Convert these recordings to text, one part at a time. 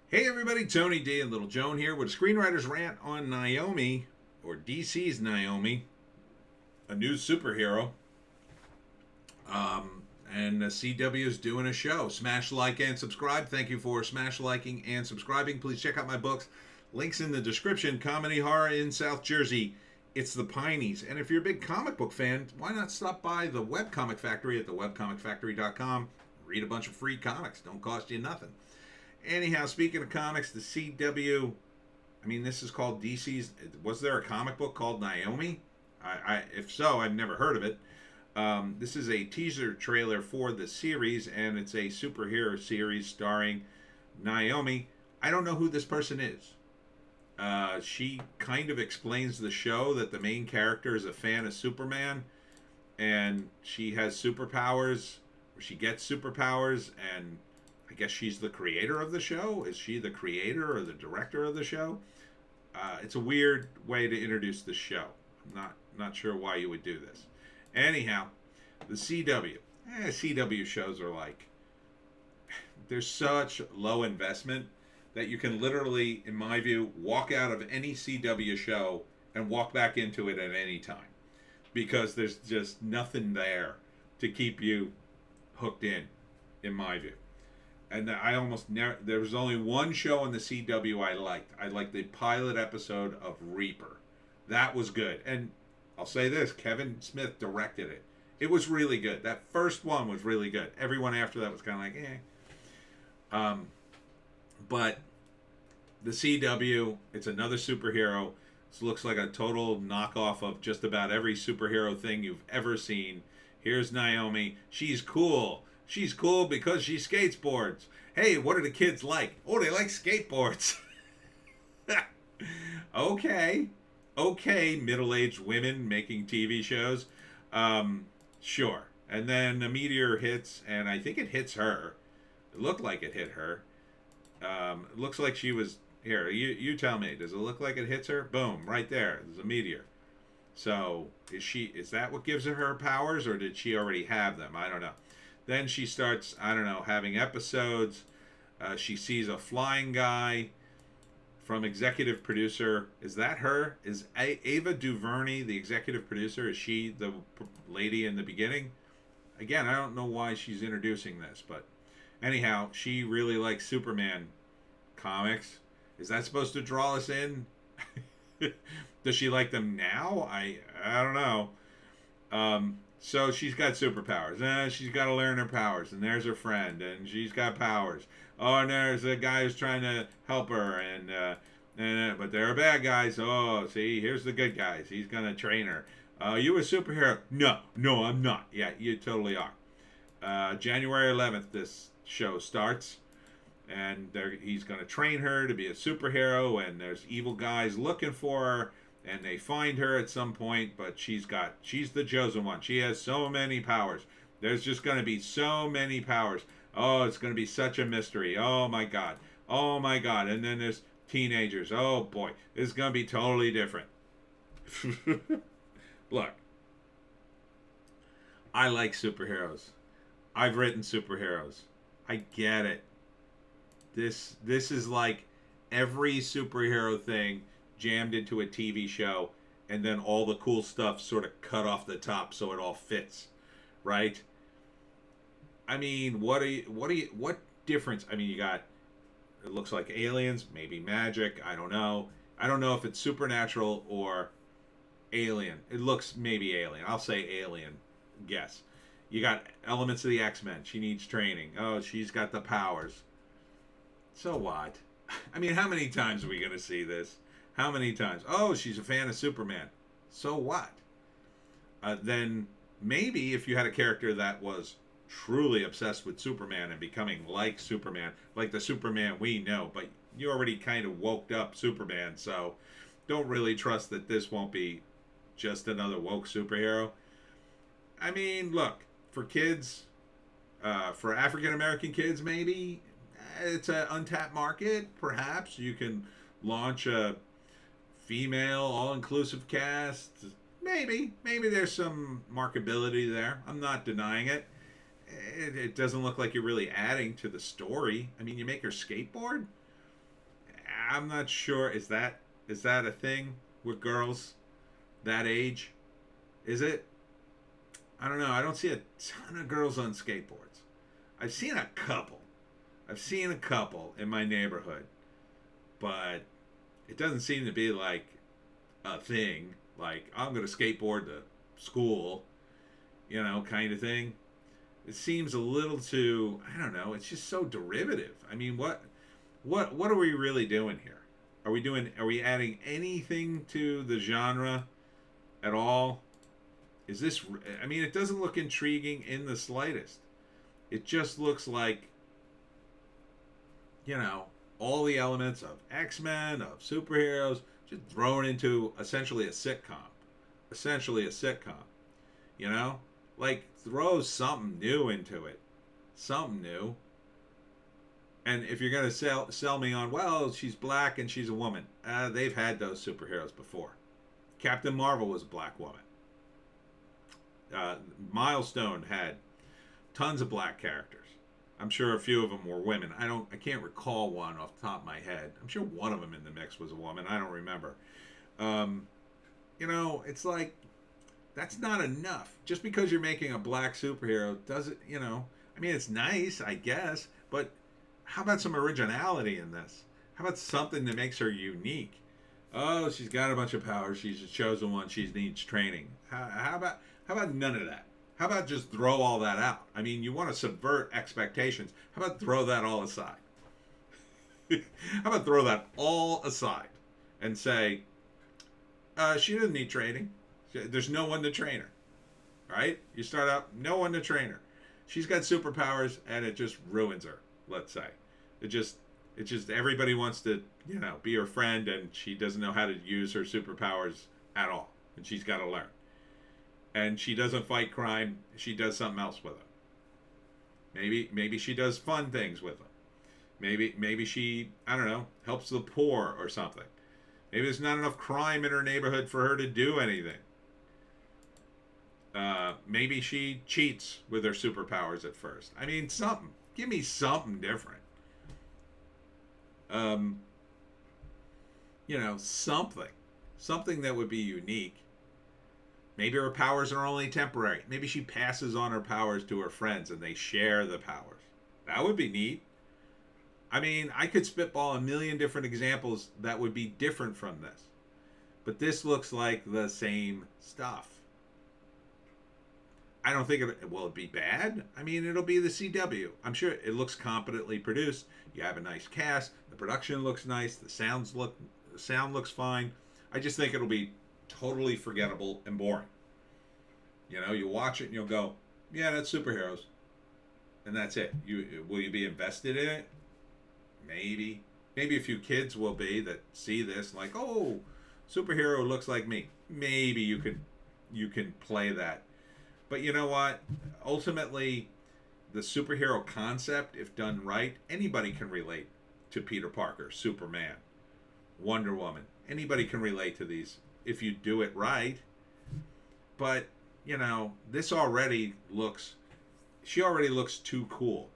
Hey everybody, Tony D and Little Joan here with a Screenwriter's Rant on Naomi, or DC's Naomi, a new superhero. And the CW is doing a show. Smash like and subscribe. Thank you for smash liking and subscribing. Please check out my books. Links in the description. Comedy horror in South Jersey. It's the Pineys. And if you're a big comic book fan, why not stop by the Webcomic Factory at thewebcomicfactory.com? Read a bunch of free comics. Don't cost you nothing. Anyhow, speaking of comics, the CW. I mean, this is called DC's. Was there a comic book called Naomi? If so, I've never heard of it. This is a teaser trailer for the series, and it's a superhero series starring Naomi. I don't know who this person is. She kind of explains the show that the main character is a fan of Superman, and she has superpowers, or she gets superpowers, and I guess she's the creator of the show. Is she the creator or the director of the show? It's a weird way to introduce the show. I'm not sure why you would do this. Anyhow, the CW. CW shows are like, there's such low investment that you can literally, in my view, walk out of any CW show and walk back into it at any time, because there's just nothing there to keep you hooked in my view. And I almost never. There was only one show on the CW I liked. I liked the pilot episode of Reaper. That was good. And I'll say this: Kevin Smith directed it. It was really good. That first one was really good. Everyone after that was kind of like, But the CW, it's another superhero. This looks like a total knockoff of just about every superhero thing you've ever seen. Here's Naomi. She's cool. She's cool because she skateboards. Hey, what do the kids like? Oh, they like skateboards. Okay. Okay, middle-aged women making TV shows. Sure. And then a meteor hits, and I think it hits her. It looked like it hit her. It looks like she was... Here, you tell me. Does it look like it hits her? Boom, right there. There's a meteor. So, is that what gives her powers, or did she already have them? I don't know. Then she starts, I don't know, having episodes. She sees a flying guy from executive producer. Is that her? Is Ava DuVernay the executive producer? Is she the lady in the beginning? Again, I don't know why she's introducing this, but anyhow, she really likes Superman comics. Is that supposed to draw us in? Does she like them now? I don't know. So she's got superpowers. She's got to learn her powers, and there's her friend, and she's got powers. Oh, and there's a guy who's trying to help her, but there are bad guys. Oh, see, here's the good guys. He's gonna train her. You a superhero? No, no, I'm not. Yeah, you totally are. January 11th, this show starts, and he's gonna train her to be a superhero, and there's evil guys looking for her. And they find her at some point, but she's the chosen one. She has so many powers. There's just going to be so many powers. Oh, it's going to be such a mystery. Oh my god. Oh my god. And then there's teenagers. Oh boy, this is going to be totally different. Look, I like superheroes. I've written superheroes. I get it. This is like every superhero thing jammed into a TV show, and then all the cool stuff sort of cut off the top so it all fits, right? I mean, what difference? I mean, you got, it looks like aliens, maybe magic. I don't know. I don't know if it's supernatural or alien. It looks maybe alien. I'll say alien. Guess. You got elements of the X-Men. She needs training. Oh, she's got the powers. So what? I mean, how many times are we going to see this? How many times? Oh, she's a fan of Superman. So what? Then maybe if you had a character that was truly obsessed with Superman and becoming like Superman, like the Superman we know, but you already kind of woke up Superman, so don't really trust that this won't be just another woke superhero. I mean, look, for kids, for African American kids, maybe it's an untapped market. Perhaps you can launch a female all-inclusive cast. Maybe there's some marketability there. I'm not denying it. It doesn't look like you're really adding to the story. I mean, you make her skateboard. I'm not sure. Is that a thing with girls that age? Is it? I don't know. I don't see a ton of girls on skateboards. I've seen a couple. I've seen a couple in my neighborhood, but it doesn't seem to be like a thing. Like, I'm going to skateboard to school, kind of thing. It seems a little too, I don't know, it's just so derivative. I mean, what are we really doing here? Are we adding anything to the genre at all? Is this, I mean, it doesn't look intriguing in the slightest. It just looks like, all the elements of X-Men, of superheroes, just thrown into essentially a sitcom. Like, throw something new into it. Something new. And if you're going to sell me on, well, she's black and she's a woman. They've had those superheroes before. Captain Marvel was a black woman. Milestone had tons of black characters. I'm sure a few of them were women. I can't recall one off the top of my head. I'm sure one of them in the mix was a woman. I don't remember. It's like, that's not enough. Just because you're making a black superhero doesn't, I mean, it's nice, I guess, but how about some originality in this? How about something that makes her unique? Oh, she's got a bunch of powers. She's a chosen one. She needs training. How about none of that? How about just throw all that out? I mean, you want to subvert expectations. How about throw that all aside? How about throw that all aside and say, she doesn't need training. There's no one to train her. Right? You start out, no one to train her. She's got superpowers and it just ruins her, let's say. It just everybody wants to, be her friend, and she doesn't know how to use her superpowers at all. And she's got to learn. And she doesn't fight crime. She does something else with them. Maybe she does fun things with them. Maybe she, I don't know, helps the poor or something. Maybe there's not enough crime in her neighborhood for her to do anything. Maybe she cheats with her superpowers at first. I mean, something. Give me something different. Something that would be unique. Maybe her powers are only temporary. Maybe she passes on her powers to her friends and they share the powers. That would be neat. I mean, I could spitball a million different examples that would be different from this. But this looks like the same stuff. I don't think will it be bad? I mean, it'll be the CW. I'm sure it looks competently produced. You have a nice cast. The production looks nice. The sound looks fine. I just think it'll be totally forgettable and boring. You watch it and you'll go, yeah, that's superheroes. And that's it. Will you be invested in it? Maybe a few kids will be that see this like, oh, superhero looks like me. Maybe you can play that. But you know what? Ultimately, the superhero concept, if done right, anybody can relate to Peter Parker, Superman, Wonder Woman. Anybody can relate to these if you do it right. But, this already looks, she already looks too cool.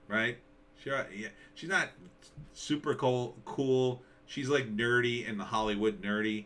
Right? She's not super cool. She's like nerdy in the Hollywood nerdy.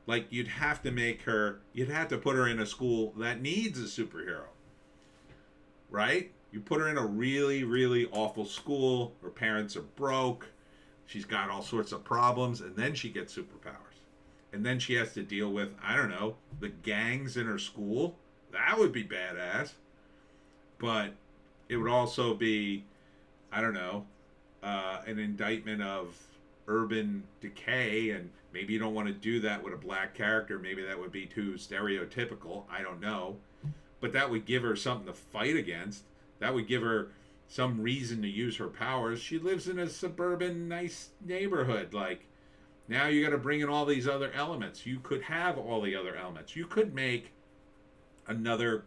Like, you'd have to put her in a school that needs a superhero. Right? You put her in a really, really awful school. Her parents are broke. She's got all sorts of problems. And then she gets superpowers. And then she has to deal with, I don't know, the gangs in her school. That would be badass. But it would also be, I don't know, an indictment of urban decay, and maybe you don't want to do that with a black character. Maybe that would be too stereotypical. I don't know. But that would give her something to fight against. That would give her some reason to use her powers. She lives in a suburban, nice neighborhood. Like, now you got to bring in all these other elements. You could have all the other elements. You could make another...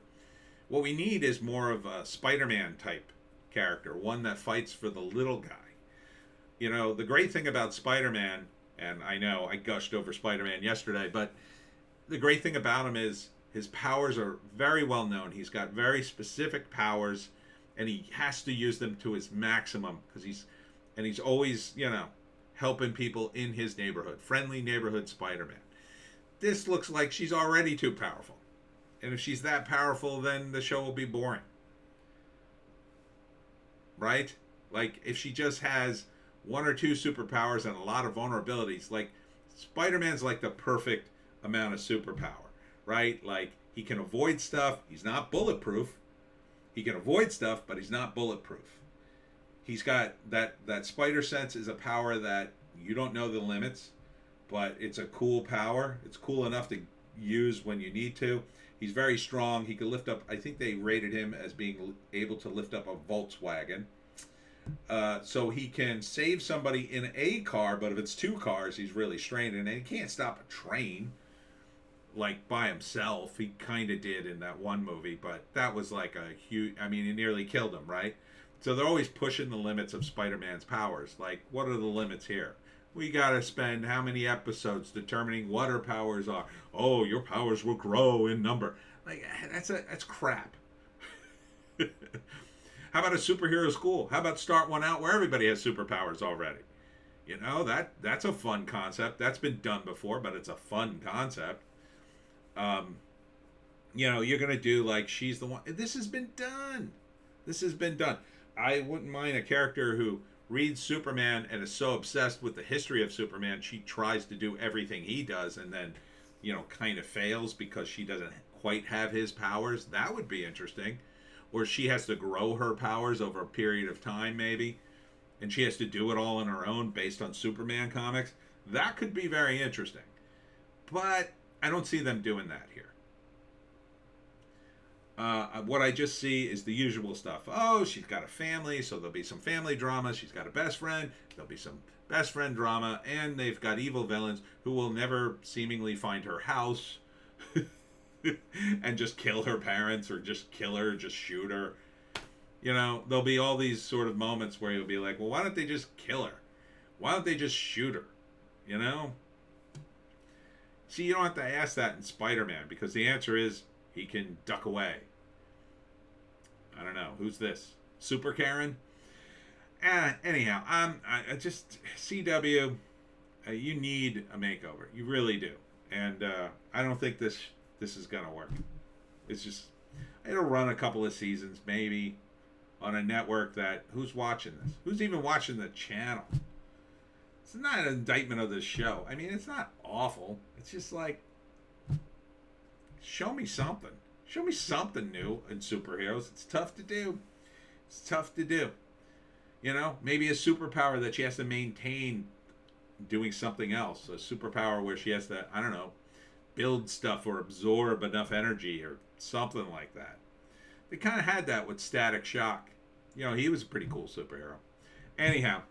What we need is more of a Spider-Man type character. One that fights for the little guy. The great thing about Spider-Man, and I know I gushed over Spider-Man yesterday, but the great thing about him is his powers are very well known. He's got very specific powers, and he has to use them to his maximum because he's always, helping people in his neighborhood. Friendly neighborhood Spider-Man. This looks like she's already too powerful. And if she's that powerful, then the show will be boring. Right? Like, if she just has one or two superpowers and a lot of vulnerabilities, like, Spider-Man's like the perfect amount of superpower, right? Like, he can avoid stuff. He's not bulletproof. He can avoid stuff, but he's not bulletproof. He's got that spider sense is a power that you don't know the limits, but it's a cool power. It's cool enough to use when you need to. He's very strong. He can lift up, I think they rated him as being able to lift up a Volkswagen. So he can save somebody in a car, but if it's two cars, he's really strained. And he can't stop a train, like, by himself. He kind of did in that one movie, but that was like a huge, I mean, he nearly killed him, right? So they're always pushing the limits of Spider-Man's powers. Like, what are the limits here? We got to spend how many episodes determining what our powers are. Oh, your powers will grow in number. Like, that's crap. How about a superhero school? How about start one out where everybody has superpowers already? You know, that's a fun concept. That's been done before, but it's a fun concept. You know, you're going to do like she's the one. This has been done. This has been done. I wouldn't mind a character who reads Superman and is so obsessed with the history of Superman, she tries to do everything he does and then, you know, kind of fails because she doesn't quite have his powers. That would be interesting. Or she has to grow her powers over a period of time, maybe. And she has to do it all on her own based on Superman comics. That could be very interesting. But I don't see them doing that here. What I just see is the usual stuff. Oh, she's got a family, so there'll be some family drama. She's got a best friend. There'll be some best friend drama. And they've got evil villains who will never seemingly find her house and just kill her parents or just kill her, just shoot her. You know, there'll be all these sort of moments where you'll be like, well, why don't they just kill her? Why don't they just shoot her? You know? See, you don't have to ask that in Spider-Man because the answer is he can duck away. I don't know. Who's this? Super Karen? Anyhow, I just, CW, you need a makeover. You really do. And I don't think this is going to work. It's just, it'll run a couple of seasons, maybe, on a network that, who's watching this? Who's even watching the channel? It's not an indictment of this show. I mean, it's not awful. It's just like, show me something. Show me something new in superheroes. It's tough to do. It's tough to do. You know, maybe a superpower that she has to maintain doing something else. A superpower where she has to, I don't know, build stuff or absorb enough energy or something like that. They kind of had that with Static Shock. You know, he was a pretty cool superhero. Anyhow,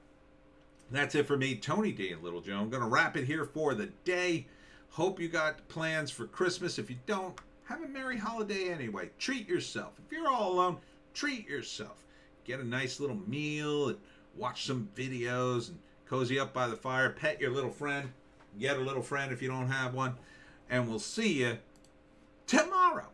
that's it for me, Tony D and Little Joe. I'm going to wrap it here for the day. Hope you got plans for Christmas. If you don't, have a merry holiday anyway. Treat yourself. If you're all alone, treat yourself. Get a nice little meal and watch some videos and cozy up by the fire. Pet your little friend. Get a little friend if you don't have one. And we'll see you tomorrow.